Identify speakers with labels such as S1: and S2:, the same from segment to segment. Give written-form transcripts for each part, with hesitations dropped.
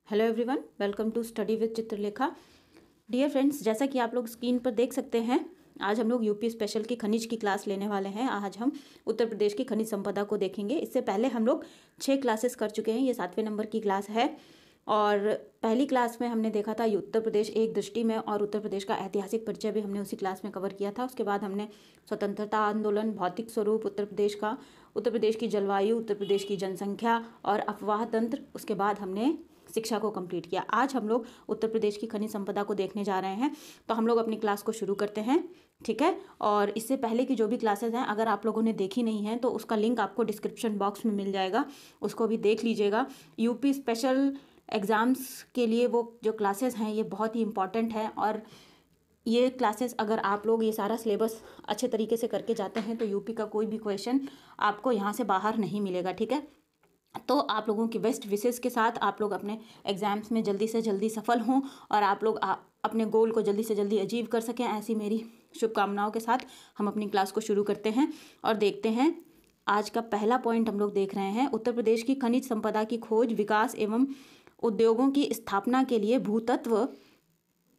S1: Hello everyone, welcome to study with Chitralekha. Dear friends, जैसा कि आप लोग स्क्रीन पर देख सकते हैं, आज हम लोग यूपी स्पेशल की खनिज की क्लास लेने वाले हैं। आज हम उत्तर प्रदेश की खनिज संपदा को देखेंगे। इससे पहले हम लोग 6 क्लासेस कर चुके हैं। ये 7वें नंबर की क्लास है और पहली क्लास में हमने देखा था उत्तर प्रदेश एक दृष्टि में, और उत्तर प्रदेश का ऐतिहासिक परिचय भी हमने उसी क्लास में कवर किया था। उसके बाद हमने स्वतंत्रता आंदोलन, भौतिक स्वरूप उत्तर प्रदेश का, उत्तर प्रदेश की जलवायु, उत्तर प्रदेश की जनसंख्या और अफवाह तंत्र, उसके बाद हमने शिक्षा को कंप्लीट किया। आज हम लोग उत्तर प्रदेश की खनिज संपदा को देखने जा रहे हैं। तो हम लोग अपनी क्लास को शुरू करते हैं, ठीक है। और इससे पहले की जो भी क्लासेस हैं, अगर आप लोगों ने देखी नहीं है तो उसका लिंक आपको डिस्क्रिप्शन बॉक्स में मिल जाएगा, उसको भी देख लीजिएगा। यूपी स्पेशल एग्ज़ाम्स के लिए वो जो क्लासेस हैं ये बहुत ही इंपॉर्टेंट है, और ये क्लासेस अगर आप लोग ये सारा सिलेबस अच्छे तरीके से करके जाते हैं तो यूपी का कोई भी क्वेश्चन आपको यहाँ से बाहर नहीं मिलेगा, ठीक है। तो आप लोगों की बेस्ट विशेस के साथ आप लोग अपने एग्ज़ाम्स में जल्दी से जल्दी सफल हों और आप लोग अपने गोल को जल्दी से जल्दी अचीव कर सकें, ऐसी मेरी शुभकामनाओं के साथ हम अपनी क्लास को शुरू करते हैं और देखते हैं। आज का पहला पॉइंट हम लोग देख रहे हैं, उत्तर प्रदेश की खनिज संपदा की खोज, विकास एवं उद्योगों की स्थापना के लिए भूतत्व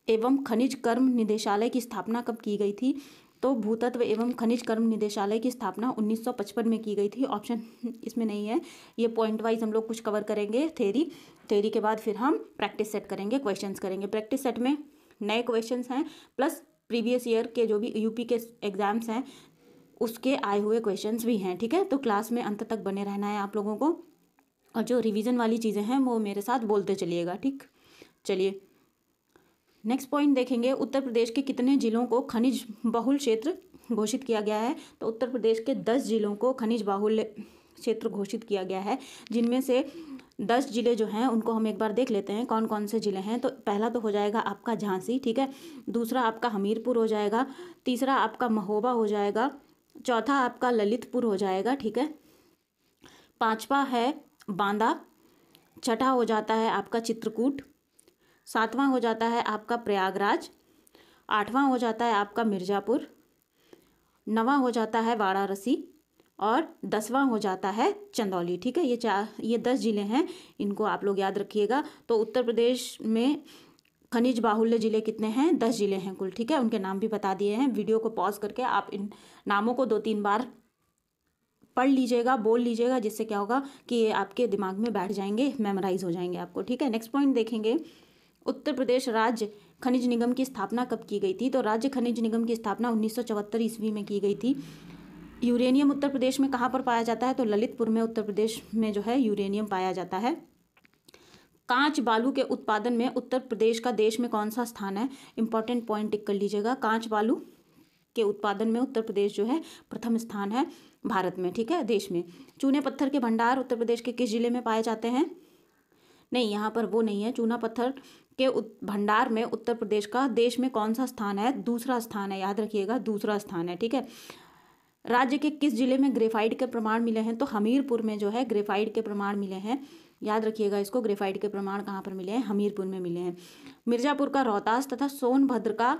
S1: एवं खनिज कर्म निदेशालय की स्थापना कब की गई थी? तो भूतत्व एवं खनिज कर्म निदेशालय की स्थापना 1955 में की गई थी। ऑप्शन इसमें नहीं है, ये पॉइंट वाइज हम लोग कुछ कवर करेंगे। थ्योरी के बाद फिर हम प्रैक्टिस सेट करेंगे, क्वेश्चंस करेंगे। प्रैक्टिस सेट में नए क्वेश्चंस हैं प्लस प्रीवियस ईयर के जो भी यूपी के एग्जाम्स हैं उसके आए हुए क्वेश्चंस भी हैं, ठीक है। तो क्लास में अंत तक बने रहना है आप लोगों को, और जो रिविज़न वाली चीज़ें हैं वो मेरे साथ बोलते चलिएगा, ठीक। चलिए नेक्स्ट पॉइंट देखेंगे, उत्तर प्रदेश के कितने जिलों को खनिज बहुल क्षेत्र घोषित किया गया है? तो उत्तर प्रदेश के 10 जिलों को खनिज बाहुल्य क्षेत्र घोषित किया गया है, जिनमें से 10 जिले जो हैं उनको हम एक बार देख लेते हैं कौन कौन से जिले हैं। तो पहला तो हो जाएगा आपका झांसी, ठीक है। दूसरा आपका हमीरपुर हो जाएगा। तीसरा आपका महोबा हो जाएगा। चौथा आपका ललितपुर हो जाएगा, ठीक है। पाँचवा है बांदा। छठा हो जाता है आपका चित्रकूट। सातवां हो जाता है आपका प्रयागराज। आठवां हो जाता है आपका मिर्ज़ापुर। नवां हो जाता है वाराणसी और 10वां हो जाता है चंदौली, ठीक है। ये 10 जिले हैं, इनको आप लोग याद रखिएगा। तो उत्तर प्रदेश में खनिज बाहुल्य जिले कितने हैं? 10 जिले हैं कुल, ठीक है। उनके नाम भी बता दिए हैं। वीडियो को पॉज करके आप इन नामों को 2-3 बार पढ़ लीजिएगा, बोल लीजिएगा, जिससे क्या होगा कि ये आपके दिमाग में बैठ जाएंगे, मेमोराइज हो जाएंगे आपको, ठीक है। नेक्स्ट पॉइंट देखेंगे, उत्तर प्रदेश राज्य खनिज निगम की स्थापना कब की गई थी? तो राज्य खनिज निगम की स्थापना 1974 ईस्वी में की गई थी। यूरेनियम उत्तर प्रदेश में कहाँ पर पाया जाता है? तो ललितपुर में उत्तर प्रदेश में जो है यूरेनियम पाया जाता है। कांच बालू के उत्पादन में उत्तर प्रदेश का देश में कौन सा स्थान है? इंपॉर्टेंट पॉइंट टिक कर लीजिएगा। कांच बालू के उत्पादन में उत्तर प्रदेश जो है प्रथम स्थान है भारत में, ठीक है, देश में। चूने पत्थर के भंडार उत्तर प्रदेश के किस जिले में पाए जाते हैं? नहीं, यहाँ पर वो नहीं है। चूना पत्थर के भंडार में उत्तर प्रदेश का देश में कौन सा स्थान है? दूसरा स्थान है, याद रखिएगा, दूसरा स्थान है, ठीक है। राज्य के किस जिले में ग्रेफाइट के प्रमाण मिले हैं? तो हमीरपुर में जो है ग्रेफाइट के प्रमाण मिले हैं, याद रखिएगा इसको। ग्रेफाइट के प्रमाण कहाँ पर मिले हैं? हमीरपुर में मिले हैं। मिर्जापुर का रोहतास तथा सोनभद्र का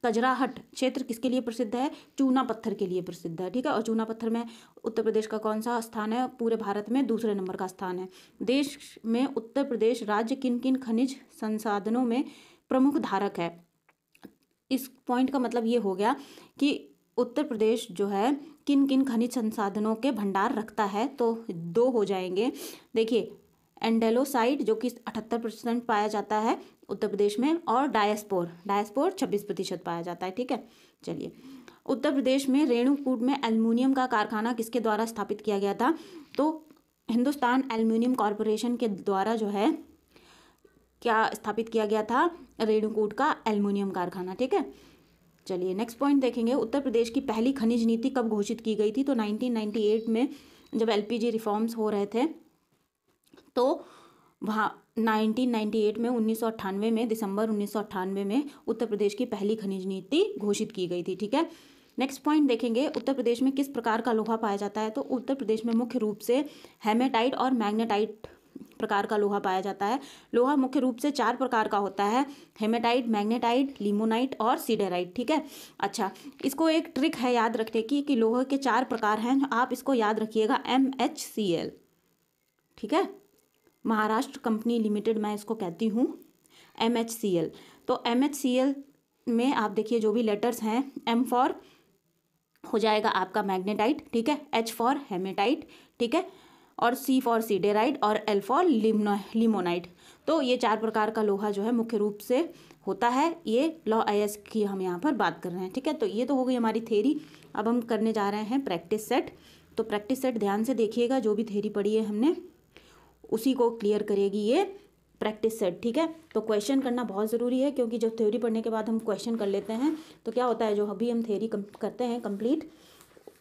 S1: कजराहट क्षेत्र किसके लिए प्रसिद्ध है? चूना पत्थर के लिए प्रसिद्ध है, ठीक है। और चूना पत्थर में उत्तर प्रदेश का कौन सा स्थान है? पूरे भारत में दूसरे नंबर का स्थान है। देश में उत्तर प्रदेश राज्य किन किन खनिज संसाधनों में प्रमुख धारक है? इस पॉइंट का मतलब ये हो गया कि उत्तर प्रदेश जो है किन किन खनिज संसाधनों के भंडार रखता है। तो 2 हो जाएंगे। देखिए, एंडेलोसाइट जो कि 78% पाया जाता है उत्तर प्रदेश में, और डायस्पोर 26% पाया जाता है, ठीक है। चलिए, उत्तर प्रदेश में रेणुकूट में एल्युमिनियम का कारखाना किसके द्वारा स्थापित किया गया था? तो हिंदुस्तान एल्युमिनियम कॉरपोरेशन के द्वारा जो है क्या स्थापित किया गया था? रेणुकूट का एल्युमिनियम कारखाना, ठीक है। चलिए नेक्स्ट पॉइंट देखेंगे, उत्तर प्रदेश की पहली खनिज नीति कब घोषित की गई थी? तो 1998 में जब LPG रिफॉर्म्स हो रहे थे, तो वहाँ 1998 में 1998 में दिसंबर 1998 में उत्तर प्रदेश की पहली खनिज नीति घोषित की गई थी, ठीक है। नेक्स्ट पॉइंट देखेंगे, उत्तर प्रदेश में किस प्रकार का लोहा पाया जाता है? तो उत्तर प्रदेश में मुख्य रूप से हेमेटाइट और मैग्नेटाइट प्रकार का लोहा पाया जाता है। लोहा मुख्य रूप से 4 प्रकार का होता है, हेमेटाइट, मैग्नेटाइट, लिमोनाइट और सीडेराइट, ठीक है। अच्छा, इसको एक ट्रिक है याद रखने की कि लोहे के 4 प्रकार हैं, आप इसको याद रखिएगा, MHCl, ठीक है। महाराष्ट्र कंपनी लिमिटेड, मैं इसको कहती हूँ MHCL। तो MHCL में आप देखिए जो भी लेटर्स हैं, M फॉर हो जाएगा आपका मैग्नेटाइट, ठीक है, H फॉर हेमेटाइट, ठीक है, और C फॉर सीडेराइट और L फॉर लिमोनाइट। तो ये 4 प्रकार का लोहा जो है मुख्य रूप से होता है। ये लॉ IS की हम यहाँ पर बात कर रहे हैं, ठीक है। तो ये तो हो गई हमारी थ्योरी। अब हम करने जा रहे हैं प्रैक्टिस सेट। तो प्रैक्टिस सेट ध्यान से देखिएगा, जो भी थ्योरी पढ़ी है हमने उसी को क्लियर करेगी ये प्रैक्टिस सेट, ठीक है। तो क्वेश्चन करना बहुत ज़रूरी है, क्योंकि जब थ्योरी पढ़ने के बाद हम क्वेश्चन कर लेते हैं तो क्या होता है, जो अभी हम थ्योरी करते हैं कंप्लीट,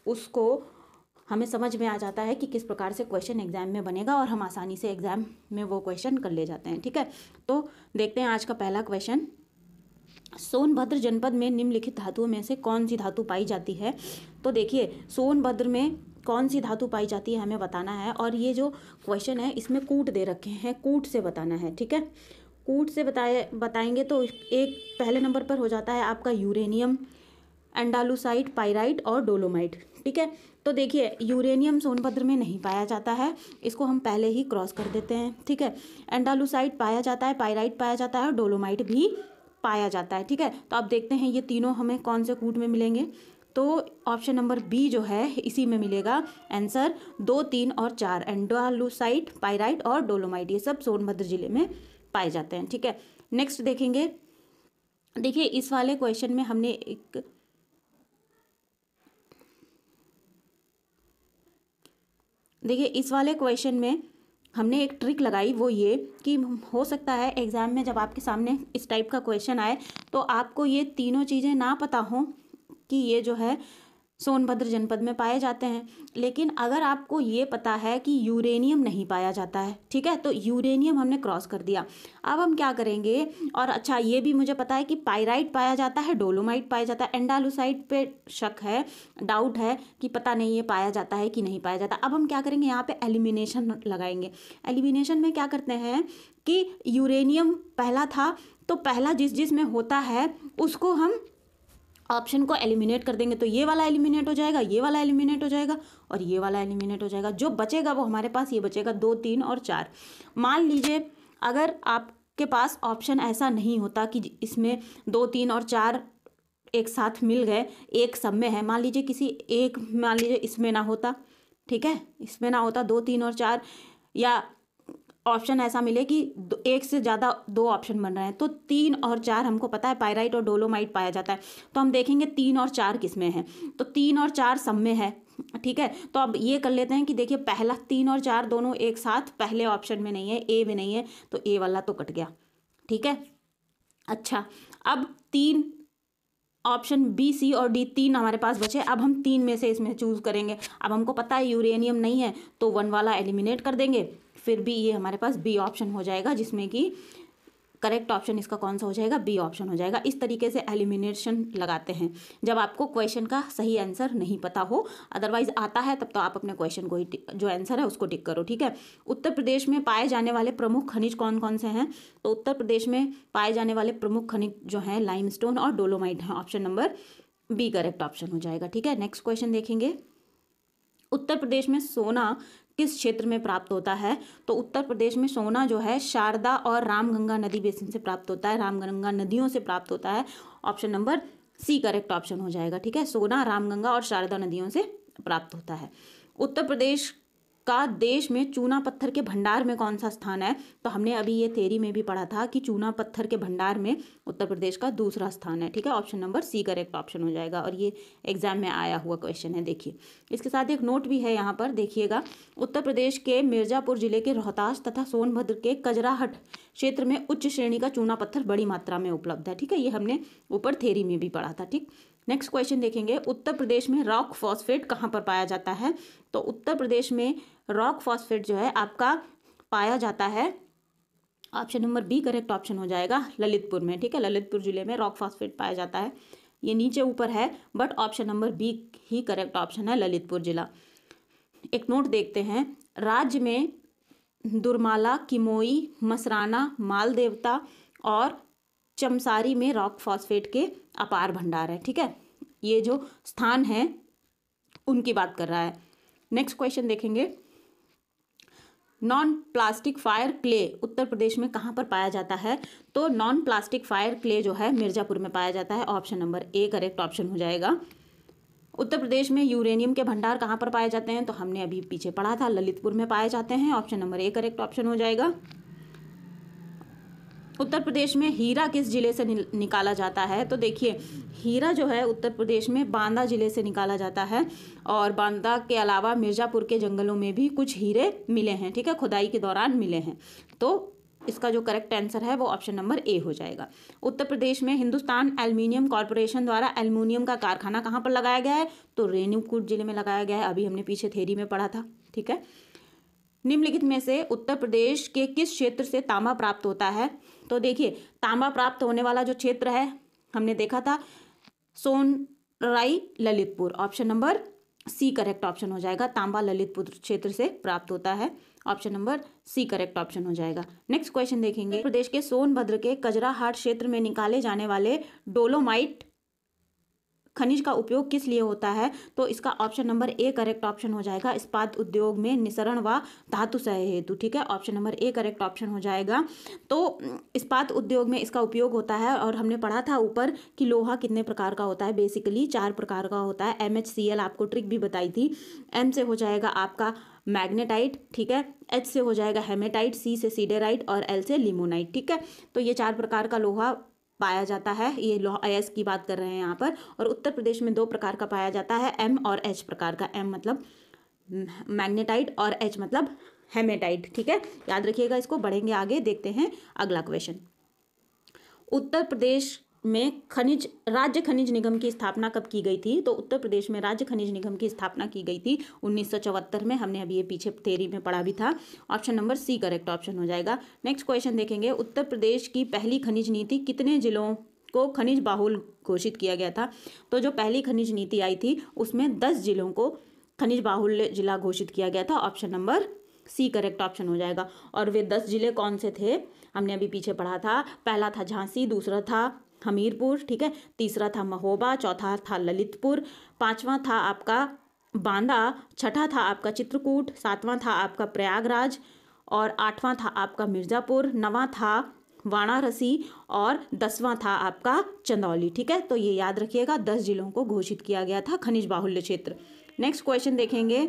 S1: उसको हमें समझ में आ जाता है कि किस प्रकार से क्वेश्चन एग्जाम में बनेगा, और हम आसानी से एग्जाम में वो क्वेश्चन कर ले जाते हैं, ठीक है। तो देखते हैं आज का पहला क्वेश्चन। सोनभद्र जनपद में निम्नलिखित धातुओं में से कौन सी धातु पाई जाती है। तो देखिए सोनभद्र में कौन सी धातु पाई जाती है हमें बताना है, और ये जो क्वेश्चन है इसमें कूट दे रखे हैं, कूट से बताना है, ठीक है। कूट से बताएंगे तो एक पहले नंबर पर हो जाता है आपका यूरेनियम, एंडालुसाइट, पाइराइट और डोलोमाइट, ठीक है। तो देखिए यूरेनियम सोनभद्र में नहीं पाया जाता है, इसको हम पहले ही क्रॉस कर देते हैं, ठीक है। एंडालुसाइट पाया जाता है, पाइराइट पाया जाता है और डोलोमाइट भी पाया जाता है, ठीक है। तो अब देखते हैं ये तीनों हमें कौन से कूट में मिलेंगे। तो ऑप्शन नंबर बी जो है इसी में मिलेगा आंसर। 2, 3 और 4 एंडालुसाइट, पाइराइट और डोलोमाइट ये सब सोनभद्र जिले में पाए जाते हैं, ठीक है। नेक्स्ट देखेंगे, देखिए इस वाले क्वेश्चन में हमने एक एक ट्रिक लगाई, वो ये कि हो सकता है एग्ज़ाम में जब आपके सामने इस टाइप का क्वेश्चन आए तो आपको ये तीनों चीज़ें ना पता हो कि ये जो है सोनभद्र जनपद में पाए जाते हैं, लेकिन अगर आपको ये पता है कि यूरेनियम नहीं पाया जाता है, ठीक है, तो यूरेनियम हमने क्रॉस कर दिया। अब हम क्या करेंगे, और अच्छा ये भी मुझे पता है कि पाइराइट पाया जाता है, डोलोमाइट पाया जाता है, एंडालुसाइट पे शक है, डाउट है कि पता नहीं ये पाया जाता है कि नहीं पाया जाता। अब हम क्या करेंगे, यहाँ पे एलिमिनेशन लगाएंगे। एलिमिनेशन में क्या करते हैं कि यूरेनियम पहला था, तो पहला जिस में होता है उसको हम ऑप्शन को एलिमिनेट कर देंगे, तो ये वाला एलिमिनेट हो जाएगा, ये वाला एलिमिनेट हो जाएगा और ये वाला एलिमिनेट हो जाएगा। जो बचेगा वो हमारे पास ये बचेगा 2, 3 और 4। मान लीजिए अगर आपके पास ऑप्शन ऐसा नहीं होता कि इसमें 2, 3 और 4 एक साथ मिल गए, एक सब में है, मान लीजिए इसमें ना होता, ठीक है, इसमें ना होता 2, 3 और 4, या ऑप्शन ऐसा मिले कि एक से ज़्यादा 2 ऑप्शन बन रहे हैं, तो 3 और 4 हमको पता है पाइराइट और डोलोमाइट पाया जाता है, तो हम देखेंगे 3 और 4 किस में है, तो 3 और 4 सब में है, ठीक है। तो अब ये कर लेते हैं कि देखिए पहला 3 और 4 दोनों एक साथ पहले ऑप्शन में नहीं है, ए में नहीं है, तो ए वाला तो कट गया, ठीक है। अच्छा अब 3 ऑप्शन बी, सी और डी 3 हमारे पास बचे। अब हम 3 में से इसमें चूज करेंगे। अब हमको पता है यूरेनियम नहीं है, तो 1 वाला एलिमिनेट कर देंगे, फिर भी ये हमारे पास बी ऑप्शन हो जाएगा, जिसमें कि करेक्ट ऑप्शन इसका कौन सा हो जाएगा, बी ऑप्शन हो जाएगा। इस तरीके से एलिमिनेशन लगाते हैं जब आपको क्वेश्चन का सही आंसर नहीं पता हो। अदरवाइज आता है तब तो आप अपने क्वेश्चन को ही जो आंसर है उसको टिक करो, ठीक है। उत्तर प्रदेश में पाए जाने वाले प्रमुख खनिज कौन कौन से हैं, तो उत्तर प्रदेश में पाए जाने वाले प्रमुख खनिज जो हैं लाइमस्टोन और डोलोमाइट हैं। Option number B correct option हो जाएगा, ठीक है। नेक्स्ट क्वेश्चन देखेंगे, उत्तर प्रदेश में सोना किस क्षेत्र में प्राप्त होता है, तो उत्तर प्रदेश में सोना जो है शारदा और रामगंगा नदी बेसिन से प्राप्त होता है, रामगंगा नदियों से प्राप्त होता है। Option number C correct option हो जाएगा, ठीक है। सोना रामगंगा और शारदा नदियों से प्राप्त होता है। उत्तर प्रदेश का देश में चूना पत्थर के भंडार में कौन सा स्थान है, तो हमने अभी ये थ्योरी में भी पढ़ा था कि चूना पत्थर के भंडार में उत्तर प्रदेश का दूसरा स्थान है, ठीक है। Option number C correct option हो जाएगा, और ये एग्जाम में आया हुआ क्वेश्चन है। देखिए इसके साथ एक नोट भी है यहाँ पर, देखिएगा, उत्तर प्रदेश के मिर्जापुर जिले के रोहतास तथा सोनभद्र के कजराहट क्षेत्र में उच्च श्रेणी का चूना पत्थर बड़ी मात्रा में उपलब्ध है, ठीक है। ये हमने ऊपर थ्योरी में भी पढ़ा था, ठीक। नेक्स्ट क्वेश्चन देखेंगे, उत्तर प्रदेश में रॉक फॉस्फेट कहाँ पर पाया जाता है, तो उत्तर प्रदेश में रॉक फॉस्फेट जो है आपका पाया जाता है, option number B correct option हो जाएगा, ललितपुर में, ठीक है। ललितपुर जिले में रॉक फॉस्फेट पाया जाता है। ये नीचे ऊपर है बट ऑप्शन नंबर बी ही करेक्ट ऑप्शन है, ललितपुर जिला। एक नोट देखते हैं, राज्य में दुर्माला, किमोई, मसराना, मालदेवता और चमसारी में रॉक फॉस्फेट के अपार भंडार है, ठीक है। ये जो स्थान है उनकी बात कर रहा है। नेक्स्ट क्वेश्चन देखेंगे, non plastic fire clay Uttar Pradesh में कहाँ पर पाया जाता है? तो नॉन प्लास्टिक फायर क्ले जो है मिर्ज़ापुर में पाया जाता है। Option number A correct option हो जाएगा। उत्तर प्रदेश में यूरेनियम के भंडार कहाँ पर पाए जाते हैं? तो हमने अभी पीछे पढ़ा था, ललितपुर में पाए जाते हैं। Option number A correct option हो जाएगा। उत्तर प्रदेश में हीरा किस जिले से निकाला जाता है? तो देखिए, हीरा जो है उत्तर प्रदेश में बांदा जिले से निकाला जाता है, और बांदा के अलावा मिर्ज़ापुर के जंगलों में भी कुछ हीरे मिले हैं, ठीक है, खुदाई के दौरान मिले हैं। तो इसका जो करेक्ट आंसर है वो ऑप्शन नंबर ए हो जाएगा। उत्तर प्रदेश में हिंदुस्तान एल्युमिनियम कॉरपोरेशन द्वारा एल्युमिनियम का कारखाना कहाँ पर लगाया गया है? तो रेणुकूट जिले में लगाया गया है। अभी हमने पीछे थ्योरी में पढ़ा था, ठीक है। निम्नलिखित में से उत्तर प्रदेश के किस क्षेत्र से तांबा प्राप्त होता है? तो देखिए, तांबा प्राप्त होने वाला जो क्षेत्र है हमने देखा था Sonrai Lalitpur. Option number C correct option हो जाएगा। तांबा ललितपुर क्षेत्र से प्राप्त होता है। Option number C correct option हो जाएगा। नेक्स्ट क्वेश्चन देखेंगे, प्रदेश के सोनभद्र के कजराहाट क्षेत्र में निकाले जाने वाले डोलोमाइट खनिज का उपयोग किस लिए होता है? तो इसका option number A correct option हो जाएगा। इस्पात उद्योग में निसरण व धातु सह हेतु, ठीक है। Option number A correct option हो जाएगा। तो इस्पात उद्योग में इसका उपयोग होता है, और हमने पढ़ा था ऊपर कि लोहा कितने प्रकार का होता है, बेसिकली 4 प्रकार का होता है। MHCl आपको ट्रिक भी बताई थी। M से हो जाएगा आपका मैग्नेटाइट, ठीक है। H से हो जाएगा हेमेटाइट, C से सीडेराइट और L से लिमोनाइट, ठीक है। तो ये 4 प्रकार का लोहा पाया जाता है। ये लोहा अयस्क की बात कर रहे हैं यहाँ पर। और उत्तर प्रदेश में 2 प्रकार का पाया जाता है, M और H प्रकार का। M मतलब मैग्नेटाइट और H मतलब हेमेटाइट, ठीक है। याद रखिएगा इसको। बढ़ेंगे आगे, देखते हैं अगला क्वेश्चन। उत्तर प्रदेश में राज्य खनिज निगम की स्थापना कब की गई थी? तो उत्तर प्रदेश में राज्य खनिज निगम की स्थापना की गई थी 1974 में। हमने अभी ये पीछे थ्योरी में पढ़ा भी था। Option number C correct option हो जाएगा। नेक्स्ट क्वेश्चन देखेंगे, उत्तर प्रदेश की पहली खनिज नीति कितने जिलों को खनिज बाहुल घोषित किया गया था? तो जो पहली खनिज नीति आई थी उसमें 10 जिलों को खनिज बाहुल्य जिला घोषित किया गया था। Option number C correct option हो जाएगा। और वे 10 जिले कौन से थे? हमने अभी पीछे पढ़ा था। पहला था झांसी, दूसरा था हमीरपुर, ठीक है, तीसरा था महोबा, चौथा था ललितपुर, पांचवा था आपका बांदा, छठा था आपका चित्रकूट, सातवां था आपका प्रयागराज, और आठवां था आपका मिर्ज़ापुर, नवां था वाराणसी, और 10वां था आपका चंदौली, ठीक है। तो ये याद रखिएगा, 10 जिलों को घोषित किया गया था खनिज बाहुल्य क्षेत्र। नेक्स्ट क्वेश्चन देखेंगे,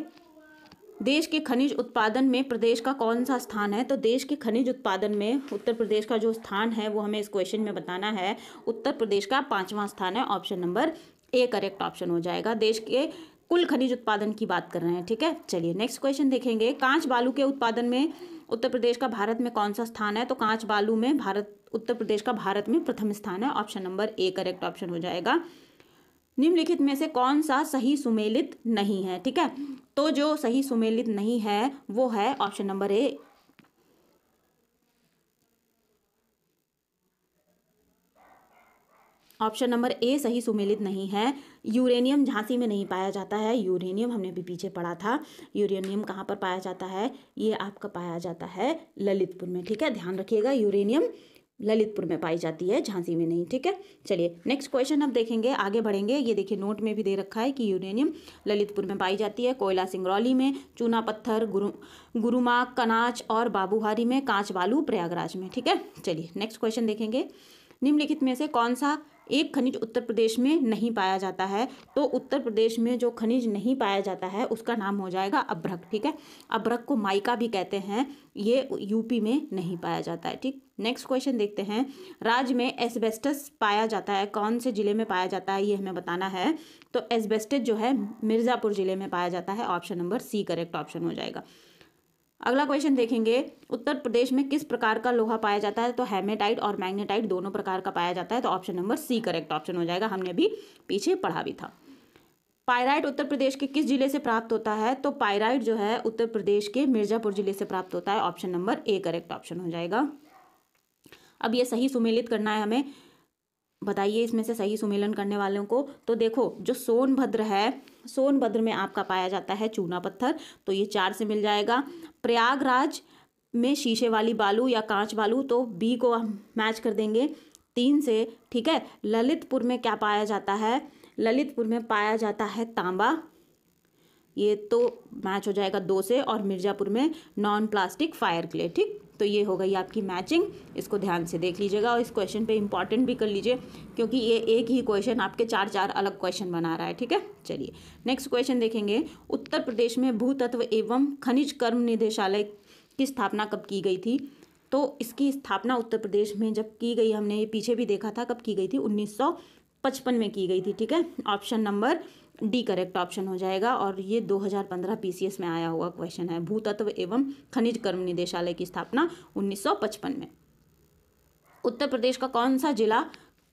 S1: देश के खनिज उत्पादन में प्रदेश का कौन सा स्थान है? तो देश के खनिज उत्पादन में उत्तर प्रदेश का जो स्थान है वो हमें इस क्वेश्चन में बताना है। उत्तर प्रदेश का 5वां स्थान है। Option number A correct option हो जाएगा। देश के कुल खनिज उत्पादन की बात कर रहे हैं, ठीक है। चलिए नेक्स्ट क्वेश्चन देखेंगे, कांच बालू के उत्पादन में उत्तर प्रदेश का भारत में कौन सा स्थान है? तो कांच बालू में उत्तर प्रदेश का भारत में प्रथम स्थान है। Option number A correct option हो जाएगा। निम्नलिखित में से कौन सा सही सुमेलित नहीं है? ठीक है, तो जो सही सुमेलित नहीं है वो है option number A. Option number A सही सुमेलित नहीं है। यूरेनियम झांसी में नहीं पाया जाता है। यूरेनियम हमने भी पीछे पढ़ा था। यूरेनियम कहाँ पर पाया जाता है? ये आपका पाया जाता है ललितपुर में, ठीक है। ध्यान रखिएगा, यूरेनियम ललितपुर में पाई जाती है, झांसी में नहीं, ठीक है। चलिए नेक्स्ट क्वेश्चन अब देखेंगे, आगे बढ़ेंगे। ये देखिए नोट में भी दे रखा है कि यूरेनियम ललितपुर में पाई जाती है, कोयला सिंगरौली में, चूना पत्थर गुरुमा कनाच और बाबूहारी में, कांच बालू प्रयागराज में, ठीक है। चलिए नेक्स्ट क्वेश्चन देखेंगे, निम्नलिखित में से कौन सा एक खनिज उत्तर प्रदेश में नहीं पाया जाता है? तो उत्तर प्रदेश में जो खनिज नहीं पाया जाता है उसका नाम हो जाएगा अभ्रक, ठीक है। अभ्रक को माइका भी कहते हैं, ये यूपी में नहीं पाया जाता है, ठीक। नेक्स्ट क्वेश्चन देखते हैं, राज्य में एस्बेस्टस पाया जाता है, कौन से जिले में पाया जाता है ये हमें बताना है। तो एस्बेस्टस जो है मिर्ज़ापुर जिले में पाया जाता है। Option number C correct option हो जाएगा। अगला क्वेश्चन देखेंगे, उत्तर प्रदेश में किस प्रकार का लोहा पाया जाता है? तो हेमेटाइट और मैग्नेटाइट दोनों प्रकार का पाया जाता है। तो option number C correct option हो जाएगा, हमने भी पीछे पढ़ा भी था। पायराइट उत्तर प्रदेश के किस जिले से प्राप्त होता है? तो पायराइट जो है उत्तर प्रदेश के मिर्ज़ापुर जिले से प्राप्त होता है। Option number A correct option हो जाएगा। अब ये सही सुमेलित करना है हमें, बताइए इसमें से सही सुमेलन करने वालों को। तो देखो जो सोनभद्र है, सोनभद्र में आपका पाया जाता है चूना पत्थर, तो ये 4 से मिल जाएगा। प्रयागराज में शीशे वाली बालू या कांच बालू, तो बी को हम मैच कर देंगे 3 से, ठीक है। ललितपुर में क्या पाया जाता है? ललितपुर में पाया जाता है तांबा, ये तो मैच हो जाएगा 2 से, और मिर्ज़ापुर में नॉन प्लास्टिक फायर क्ले। ठीक, तो ये हो गई आपकी मैचिंग। इसको ध्यान से देख लीजिएगा और इस क्वेश्चन पे इंपॉर्टेंट भी कर लीजिए, क्योंकि ये एक ही क्वेश्चन आपके 4 अलग क्वेश्चन बना रहा है। ठीक है, चलिए नेक्स्ट क्वेश्चन देखेंगे। उत्तर प्रदेश में भूतत्व एवं खनिज कर्म निदेशालय की स्थापना कब की गई थी? तो इसकी स्थापना उत्तर प्रदेश में जब की गई, हमने ये पीछे भी देखा था कब की गई थी, 1955 में की गई थी। ठीक है, option number D correct option हो जाएगा, और ये 2015 पीसीएस में आया हुआ क्वेश्चन है। भूतत्व एवं खनिज कर्म निदेशालय की स्थापना 1955 में। उत्तर प्रदेश का कौन सा जिला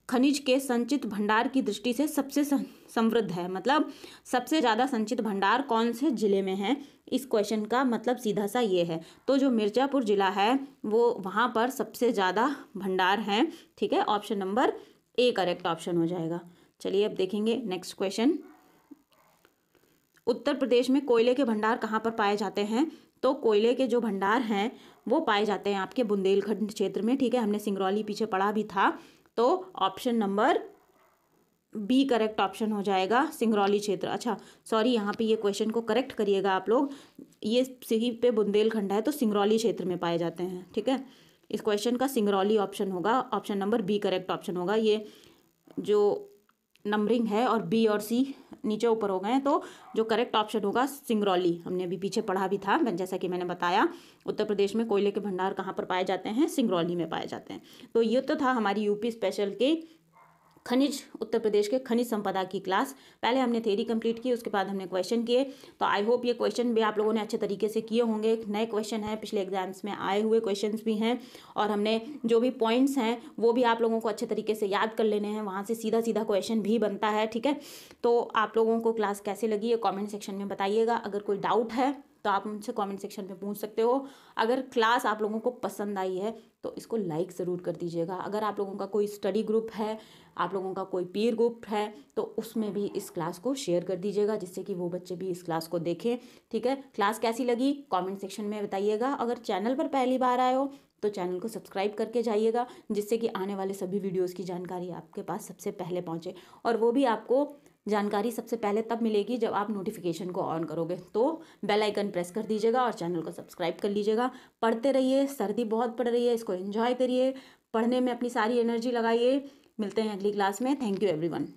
S1: खनिज के संचित भंडार की दृष्टि से सबसे समृद्ध है? मतलब सबसे ज़्यादा संचित भंडार कौन से जिले में है? इस क्वेश्चन का मतलब सीधा सा ये है, तो जो मिर्ज़ापुर जिला है वो वहाँ पर सबसे ज़्यादा भंडार हैं। ठीक है, option number A correct option हो जाएगा। चलिए अब देखेंगे नेक्स्ट क्वेश्चन। उत्तर प्रदेश में कोयले के भंडार कहाँ पर पाए जाते हैं? तो कोयले के जो भंडार हैं वो पाए जाते हैं आपके बुंदेलखंड क्षेत्र में। ठीक है, हमने सिंगरौली पीछे पढ़ा भी था, तो option number B correct option हो जाएगा, सिंगरौली क्षेत्र। अच्छा सॉरी, यहाँ पे ये क्वेश्चन को करेक्ट करिएगा आप लोग, ये सही पे बुंदेलखंड है तो सिंगरौली क्षेत्र में पाए जाते हैं। ठीक है, इस क्वेश्चन का सिंगरौली ऑप्शन होगा, option number B correct option होगा। ये जो नंबरिंग है और बी और सी नीचे ऊपर हो गए हैं, तो जो करेक्ट ऑप्शन होगा सिंगरौली। हमने अभी पीछे पढ़ा भी था, जैसा कि मैंने बताया उत्तर प्रदेश में कोयले के भंडार कहाँ पर पाए जाते हैं? सिंगरौली में पाए जाते हैं। तो ये तो था हमारी यूपी स्पेशल के खनिज, उत्तर प्रदेश के खनिज संपदा की क्लास। पहले हमने थ्योरी कंप्लीट की, उसके बाद हमने क्वेश्चन किए। तो आई होप ये क्वेश्चन भी आप लोगों ने अच्छे तरीके से किए होंगे। नए क्वेश्चन हैं, पिछले एग्जाम्स में आए हुए क्वेश्चंस भी हैं, और हमने जो भी पॉइंट्स हैं वो भी आप लोगों को अच्छे तरीके से याद कर लेने हैं। वहाँ से सीधा सीधा क्वेश्चन भी बनता है। ठीक है, तो आप लोगों को क्लास कैसे लगी ये कॉमेंट सेक्शन में बताइएगा। अगर कोई डाउट है तो आप मुझसे कमेंट सेक्शन में पूछ सकते हो। अगर क्लास आप लोगों को पसंद आई है तो इसको लाइक ज़रूर कर दीजिएगा। अगर आप लोगों का कोई स्टडी ग्रुप है, आप लोगों का कोई पीर ग्रुप है, तो उसमें भी इस क्लास को शेयर कर दीजिएगा, जिससे कि वो बच्चे भी इस क्लास को देखें। ठीक है, क्लास कैसी लगी कमेंट सेक्शन में बताइएगा। अगर चैनल पर पहली बार आए हो तो चैनल को सब्सक्राइब करके जाइएगा, जिससे कि आने वाले सभी वीडियोज़ की जानकारी आपके पास सबसे पहले पहुँचे। और वो भी आपको जानकारी सबसे पहले तब मिलेगी जब आप नोटिफिकेशन को ऑन करोगे। तो बेल आइकन प्रेस कर दीजिएगा और चैनल को सब्सक्राइब कर लीजिएगा। पढ़ते रहिए, सर्दी बहुत पड़ रही है, इसको एंजॉय करिए, पढ़ने में अपनी सारी एनर्जी लगाइए। मिलते हैं अगली क्लास में। Thank you everyone.